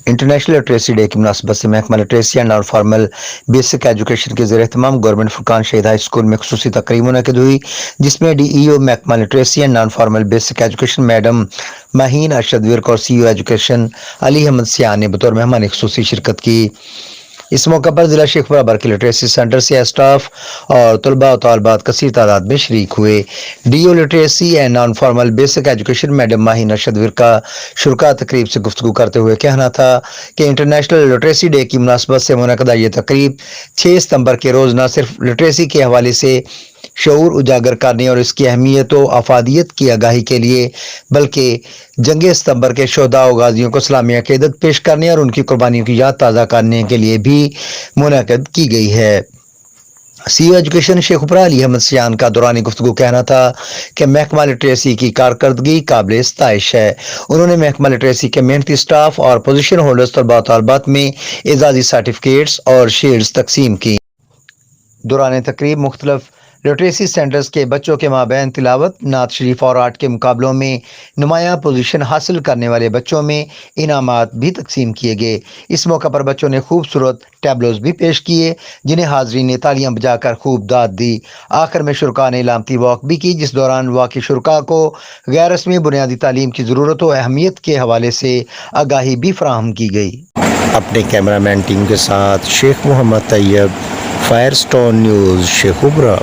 International literacy day کی مناسبت سے محکمہ literacy and non formal basic education کے زیر اہتمام گورنمنٹ فرقان شہید ہائی سکول میں خصوصی تقریب منعقد ہوئی، جس میں ڈی ای او محکمہ literacy and non formal basic education madam Maheen Arshad work اور سی ای او ایجوکیشن علی احمد سیان نے بطور مہمان خصوصی شرکت کی۔ اس موقع پر ضلع شیخوپورہ برقی لٹریسی سینٹر سے اسٹاف اور طلباء و طالبات کثیر تعداد میں شریک ہوئے۔ D O literacy and non formal basic education madam Maheen Arshad work کا شرکا تقریب سے گفتگو کرتے ہوئے کہنا تھا کہ انٹرنیشنل لٹریسی ڈے کی مناسبت سے منعقدہ یہ تقریب 6 ستمبر کے روز نہ صرف لٹریسی کے حوالے سے شعور اجاگر کرنے اور اس کی اہمیت و افادیت کی آگاہی کے لیے، بلکہ جنگ ستمبر کے شہداء و غازیوں کو اسلامی عقیدت پیش کرنے اور ان کی قربانیوں کی یاد تازہ کرنے کے لیے بھی منعقد کی گئی ہے۔ سی او ایجوکیشن شیخوپورہ علی احمد سیان کا دوران گفتگو کہنا تھا کہ محکمہ لٹریسی کی کارکردگی قابل ستائش ہے۔ انہوں نے محکمہ لٹریسی کے محنتی سٹاف اور پوزیشن ہولڈرز طلباء و طالبات میں اعزازی سرٹیفکیٹس اور شیلڈز تقسیم کی۔ دوران تقریب مختلف لٹریسی سینٹرز کے بچوں کے مابین تلاوت، نعت شریف اور آرٹ کے مقابلوں میں نمایاں پوزیشن حاصل کرنے والے بچوں میں انعامات بھی تقسیم کیے گئے۔ اس موقع پر بچوں نے خوبصورت ٹیبلوز بھی پیش کیے، جنہیں حاضرین نے تالیاں بجا کر خوب داد دی۔ آخر میں شرکاء نے علامتی واک بھی کی، جس دوران واقعی شرکاء کو غیر رسمی بنیادی تعلیم کی ضرورت و اہمیت کے حوالے سے آگاہی بھی فراہم کی گئی۔ اپنے کیمرہ مین ٹیم کے ساتھ شیخ محمد طیب، فائر سٹون نیوز، شیخوپورہ۔